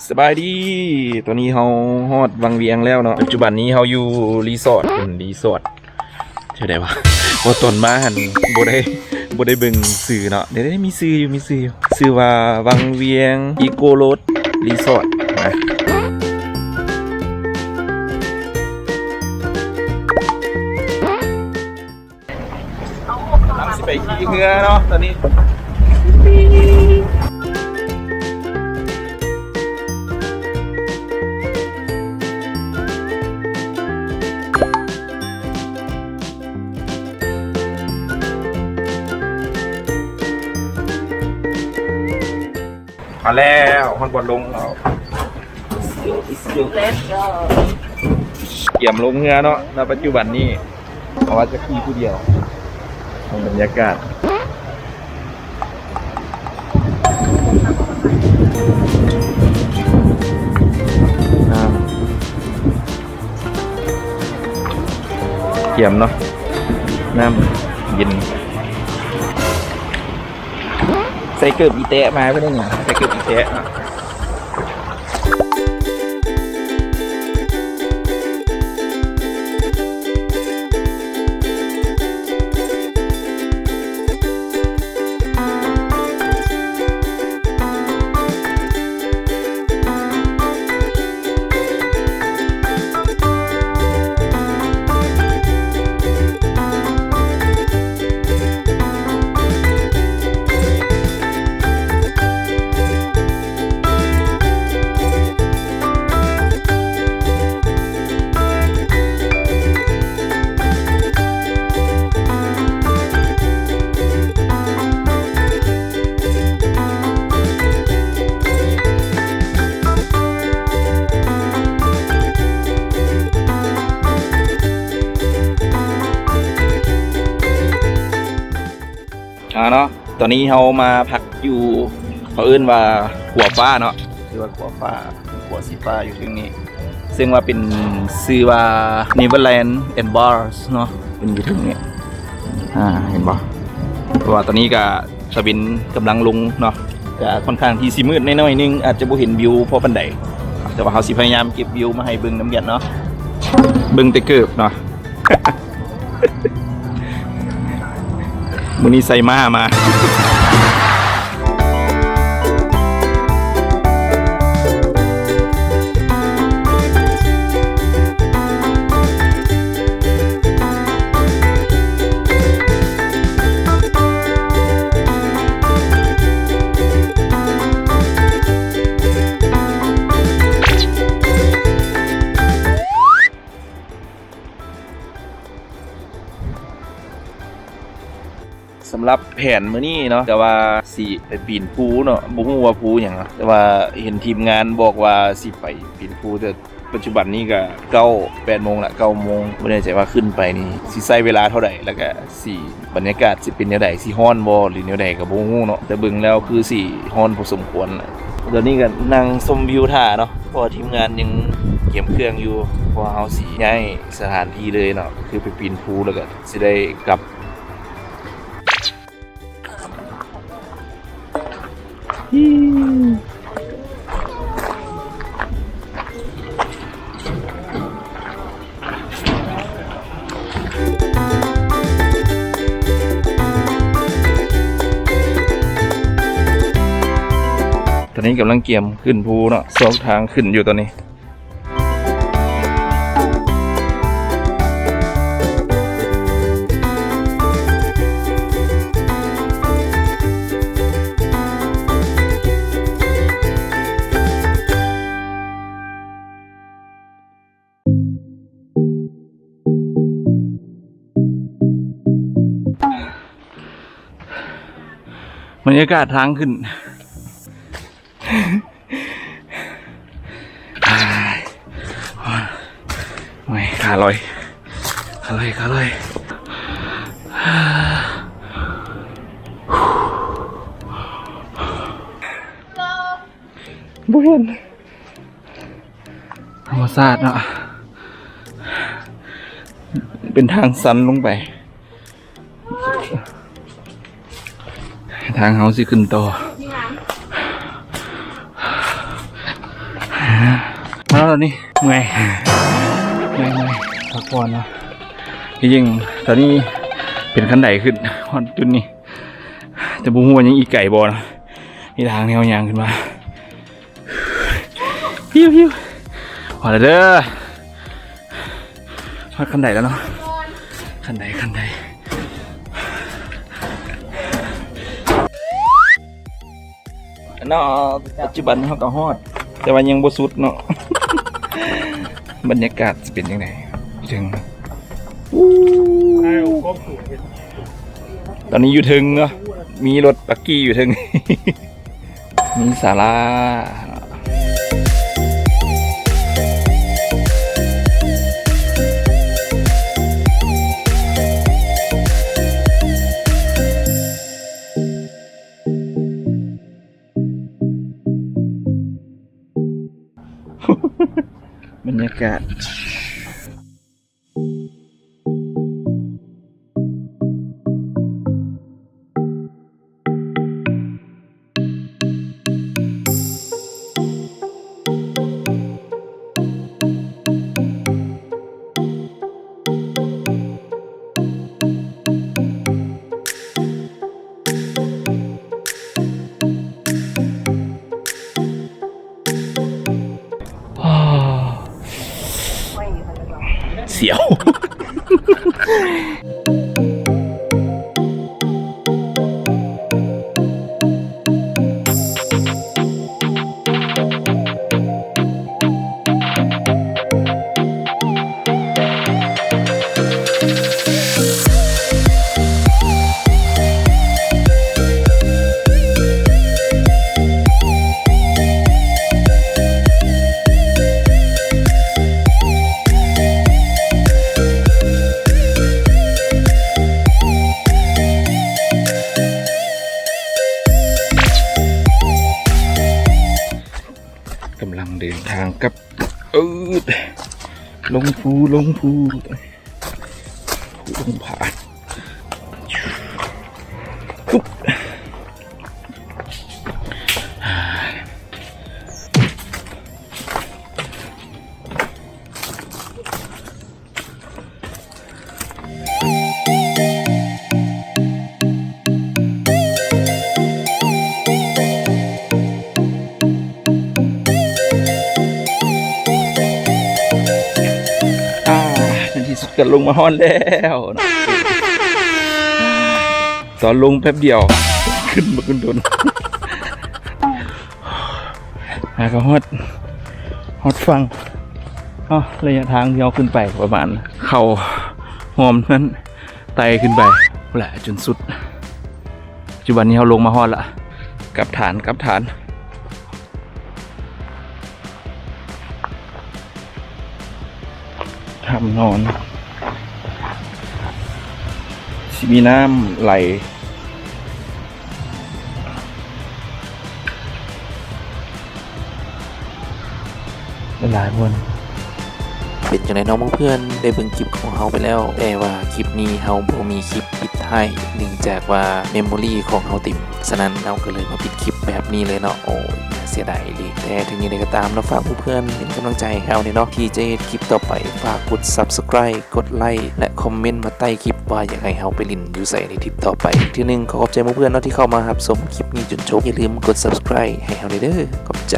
สบายดีตอนนี้เฮาฮอดวังเวียงแล้วเนาะปัจจุบันนี้เฮาอยู่รีสอร์ทเป็นรีสอร์ทใช่ได้ปะพอตอนมาหันบ่ได้เบิ่งสื่อเนาะเดี๋ยวมีสื่ออยู่ชื่อว่าวังเวียงอีโกโรดรีสอร์ทนะกำลังสิไปขี่เรือเนาะตอนนี้มาแล้วคนบอลลงเราเกี่ยมลงเรือเนาะในปัจจุบันนี้เพราะว่าจะขี่ผู้เดียวบรรยากาศเกี่ยมเนาะน้ำเย็นใส่เกือบอีเตะมาไม่ได้ไงใส่เกือบอีเตะเนาะตอนนี้เรามาพักอยู่เขาเอื้นว่าขัวฟ้าเนาะคือว่าขัวฟ้าขัวสีฟ้าอยู่ที่นี้ซึ่งว่าเป็นชื่อว่า Neverland and Bars เนาะเป็นอยู่ที่นี้เห็นบ่เพราะว่าตอนนี้ก็สวินกำลังลงเนาะก็ค่อนข้างที่สิมืดน้อยๆนึงอาจจะบ่เห็นวิวพอปานใดแต่ว่าเขาสิพยายามเก็บวิวมาให้เบิ่งน้ำกันเนาะเบิ่งแต่เกิบเนาะ มื้อนี้ใส่มาตอนนี้กำลังเสำหรับแผนมื้อนี้เนาะแต่ว่าสิไปปีนภูเนาะบ่ฮู้ว่าภูหยังเนาะแต่ว่าเห็นทีมงานบอกว่าสิไปปีนภูแต่ปัจจุบันนี้ก็8 โมงละ9 โมงบ่แน่ใจว่าขึ้นไปนี่สิใช้เวลาเท่าใดแล้วก็สิบรรยากาศสิเป็นแนวใดสิร้อนบ่หรือแนวใดก็บ่ฮู้เนาะแต่เบิ่งแล้วคือสิร้อนพอสมควรตอนนี้ก็นั่งชมวิวท่าเนาะเพราะทีมงานยังเก็บเครื่องอยู่เพราะเฮาสิย้ายสถานที่เลยเนาะคือไปปีนภูแล้วก็สิได้กลับตอนนี้กำลังเกียมขึ้นภูเนาะสองทางขึ้นอยู่ตอนนี้บรรยากาศทางขึ้นไม่ขาลอยบุเห็นธรรมชาติเนาะเป็นทางสันลงไป ทางเฮาสิขึ้นต่อ มาแล้วตอนนี้เมื่อยพักผ่อนเนาะจริงๆตอนนี้เป็นขั้นใดขึ้นจุดนี้จะบูหัวยังอีไก่บอนะมีทางแนวยางขึ้นมาพิวพอแล้วเด้อพักขั้นใดแล้วเนาะขั้นใดเนาะปัจจุบันเขาก็ฮอดแต่ว่ายังบ่สุดเนาะ บรรยากาศจะเป็นยังไงถึงตอนนี้อยู่ถึงเนาะมีรถปักกี้อยู่ถึง มีศาลาบรรยากาศเสียว กำลังเดินทางกับลงภูลงผาปุ๊บกันลงมาฮอนแล้วตอนลงแป๊บเดียวขึ้นมาขึ้นโดนก็ฮอดฟังระยะทางที่เราขึ้นไปประมาณเข่าหอมนั้นไต่ขึ้นไปแหละจนสุดปัจจุบันนี้เราลงมาฮอดละกลับฐานทำนอนมีน้ำไหลหลายคน เป็นจังไดน้องเพื่อนได้เบิ่งคลิปของเฮาไปแล้วแต่ว่าคลิปนี้เฮาบ่มีคลิปปิดท้ายเนื่องจากว่าเมมโมรี่ของเฮาติ่มฉะนั้นเฮาก็เลยมาปิดคลิปแบบนี้เลยเนาะโอ้ยน่าเสียดายเลยแต่ถึงนี้ก็ตามเราฝากเพื่อนๆเป็นกำลังใจให้เฮาเนาะที่จะเฮ็ดคลิปต่อไปฝากกด Subscribe กดไลค์และคอมเมนต์มาใต้คลิปว่าอยากให้เฮาไปลิ้นอยู่ไสในคลิปต่อไปทีนึงขอบใจเพื่อนๆเนาะที่เข้ามารับชมคลิปนี้จนจบอย่าลืมกด Subscribe ให้เฮาเด้อขอบใจ